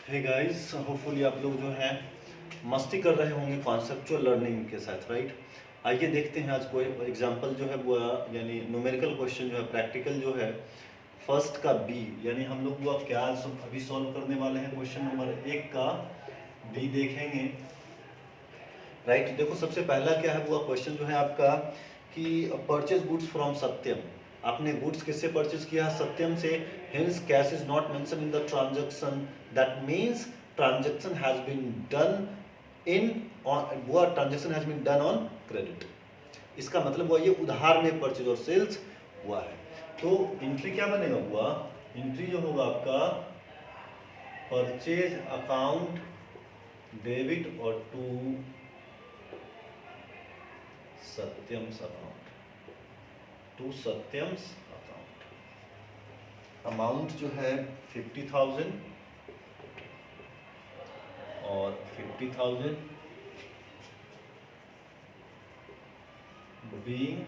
Hey guys, hopefully आप लोग जो है मस्ती कर रहे होंगे कॉन्सेप्चुअल लर्निंग के साथ, राइट। आइए देखते हैं आज कोई एग्जांपल जो है वो यानी न्यूमेरिकल क्वेश्चन जो है प्रैक्टिकल जो है फर्स्ट का बी, यानी हम लोग वो क्या अभी सॉल्व करने वाले हैं। क्वेश्चन नंबर 1 का बी देखेंगे, राइट। देखो सबसे पहला क्या है वो क्वेश्चन जो है आपका कि परचेज गुड्स फ्रॉम सत्यम। आपने गुड्स किससे परचेज किया? सत्यम से। Hence cash is not mention in the transaction, that means transaction has been done in वो transaction has been done on credit. इसका मतलब हुआ ये उधार में परचेज और सेल्स हुआ है। तो एंट्री क्या बनेगा? हुआ एंट्री जो होगा आपका परचेज अकाउंट डेबिट और to Satyam's account, to Satyam's account. Amount जो है 50,000 और 50,000 being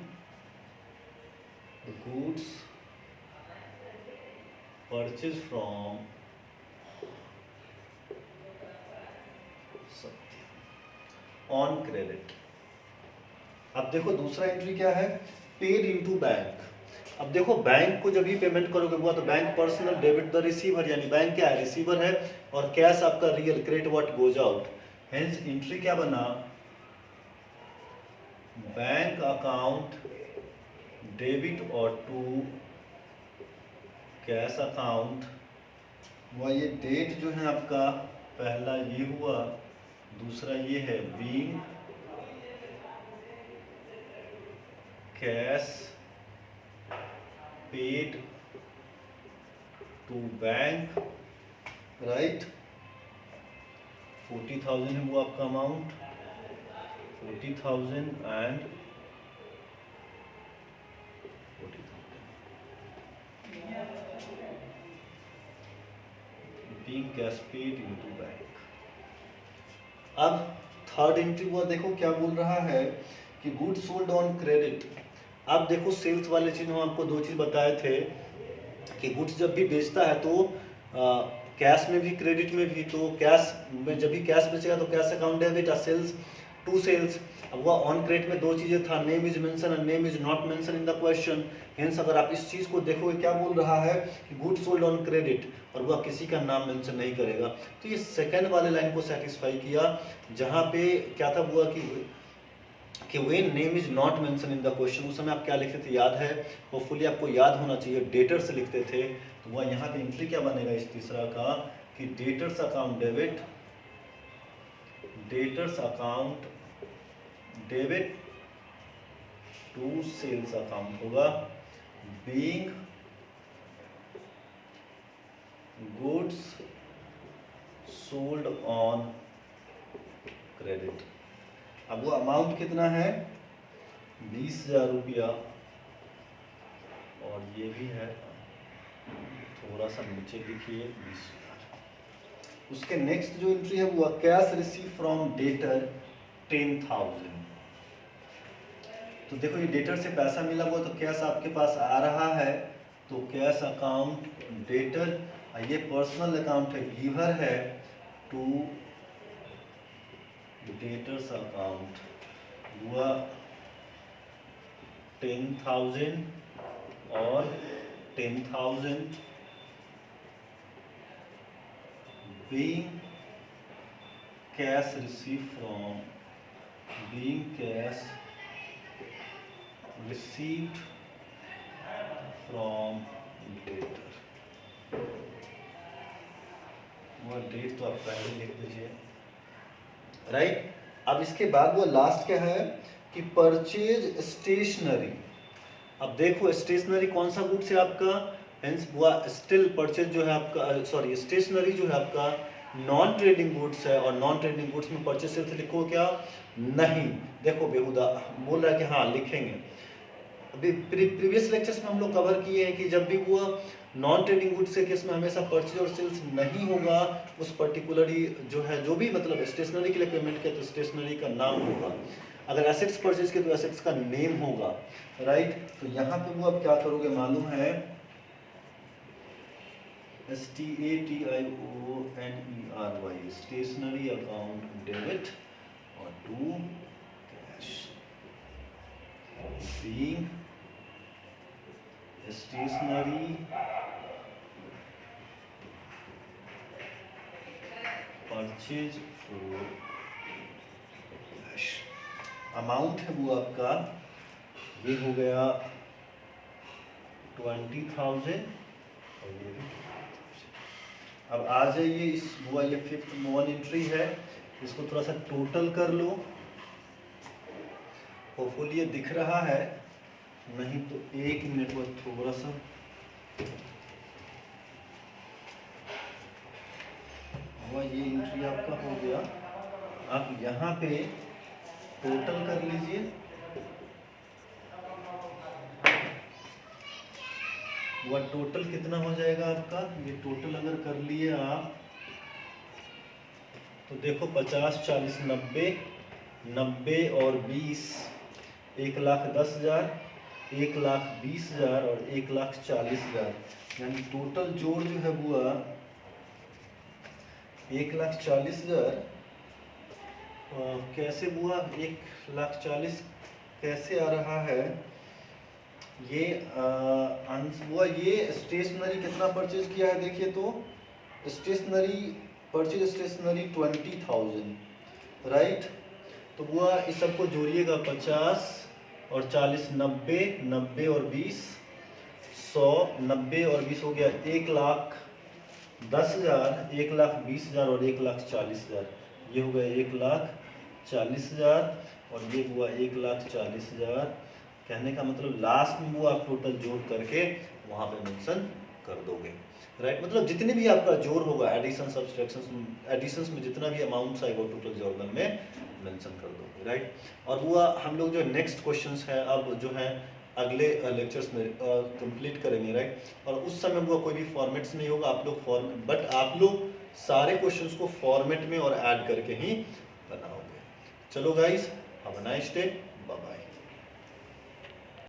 goods purchased from Satyam on credit. अब देखो दूसरा एंट्री क्या है? Paid into bank. अब देखो बैंक को जब भी पेमेंट करोगे हुआ तो bank personal debit the receiver, यानी बैंक क्या है? रिसीवर है, और कैश आपका real, credit what goes out. Hence entry क्या बना? बैंक अकाउंट डेबिट और टू कैश अकाउंट। हुआ ये डेट जो है आपका पहला ये हुआ, दूसरा ये है being cash paid to bank, right. 40,000 है वो आपका amount, 40,000 and 40,000 being cash paid into bank. अब थर्ड एंट्री हुआ, देखो क्या बोल रहा है कि गुड सोल्ड ऑन क्रेडिट। अब देखो सेल्स वाले चीज हम आपको दो चीज बताए थे कि गुड्स जब भी बेचता है तो कैश में भी क्रेडिट में भी। तो कैश में जब भी कैश बेचेगा तो कैश अकाउंट डेबिट और सेल्स टू सेल्स। अब वह ऑन क्रेडिट में दो चीजें था, name is mention and name is not mention in the question. Hence अगर आप इस चीज को देखोगे क्या बोल रहा है कि गुड सोल्ड ऑन क्रेडिट, और वह किसी का नाम मेंशन नहीं करेगा। तो ये सेकंड वाले लाइन को सेटिस्फाई किया, जहां पे क्या था हुआ कि when name is not mention in the question, उस समय आप क्या लिखते थे याद है? होपफुली आपको याद होना चाहिए, डेटर्स लिखते थे। तो वह यहाँ पे एंट्री क्या बनेगा इस तीसरा का कि debtors account debit, debtors account debit to sales account होगा, being goods sold on credit. अब वो अमाउंट कितना है? 20,000 रुपया, और ये भी है, थोड़ा सा नीचे लिखिए 20,000। उसके नेक्स्ट जो एंट्री है वो कैश रिसीव फ्रॉम डेटर 10,000। तो देखो ये डेटर से पैसा मिला हुआ तो कैश आपके पास आ रहा है, तो कैश अकाउंट डेटर, ये पर्सनल अकाउंट है, गिवर है, टू डेटर्स अकाउंट हुआ 10,000 और 10,000 being cash received from, being cash received from debtor। वो डेट तो आप पहले लिख दीजिए, राइट। अब इसके बाद वो लास्ट क्या है कि परचेज स्टेशनरी। अब देखो स्टेशनरी कौन सा गुड्स है आपका? हेंस वो स्टिल परचेज जो है आपका, सॉरी स्टेशनरी जो है आपका नॉन ट्रेडिंग गुड्स है, और नॉन ट्रेडिंग गुड्स में परचेज से लिखो क्या? नहीं। देखो बेहुदा बोल रहा है कि हाँ लिखेंगे। अभी प्रीवियस लेक्चर्स में हम लोग कवर किए हैं कि जब भी वो नॉन ट्रेडिंग गुड्स के केस में हमेशा परचेज और सेल्स नहीं होगा, उस पर्टिकुलरली जो है जो भी मतलब स्टेशनरी के लिए पेमेंट किया तो स्टेशनरी का नाम होगा। अगर एसेट्स परचेज किए तो एसेट्स का नेम होगा, राइट। तो यहाँ पे वो अब क्या करोगे मालूम है STATIONERY, स्टेशनरी अकाउंट डेबिट, और to cash, being stationery purchase for cash. Amount है वो आपका, ये हो गया 20,000, और ये भी 20,000। अब आ जाइए इस वो ये फिफ्थ वन एंट्री है, इसको थोड़ा सा टोटल कर लो। होपफुली ये दिख रहा है, नहीं तो एक मिनट में थोड़ा सा हुआ। ये एंट्री आपका हो गया। आप यहाँ पे टोटल कर लीजिए। वह टोटल कितना हो जाएगा आपका, ये टोटल अगर कर लिए आप तो देखो 50, 40, 90, 90 और 20, 1,10,000, 1,20,000 और 1,40,000, यानी टोटल जोड़ जो है वो 1,40,000। कैसे हुआ 1,40,000 कैसे आ रहा है, ये हुआ। ये स्टेशनरी कितना परचेज किया है, देखिए तो स्टेशनरी परचेज स्टेशनरी 20,000, राइट। तो हुआ इस सबको जोड़िएगा, 50 और 40, 90, 90 और 20, 100, 90 और 20 हो गया 1,10,000, 1,20,000 और 1,40,000। ये हो गया 1,40,000 और ये हुआ 1,40,000। कहने का मतलब लास्ट में वो आप टोटल जोड़ करके वहाँ पे मेंशन कर दोगे, राइट। मतलब जितने भी आपका जोड़ होगा, एडिशन सब्सट्रैक्शंस, एडिशंस में जितना भी अमाउंट्स आएगा टोटल जोड़ने में मेंशन कर दोगे, राइट। और वो हम लोग जो नेक्स्ट क्वेश्चंस है अब जो है अगले लेक्चर्स में कंप्लीट करेंगे, राइट। और उस समय वो कोई भी फॉर्मेट्स नहीं होगा, आप लोग बट आप लोग सारे क्वेश्चंस को फॉर्मेट में और ऐड करके ही बनाओगे। चलो guys, have a nice day, bye bye.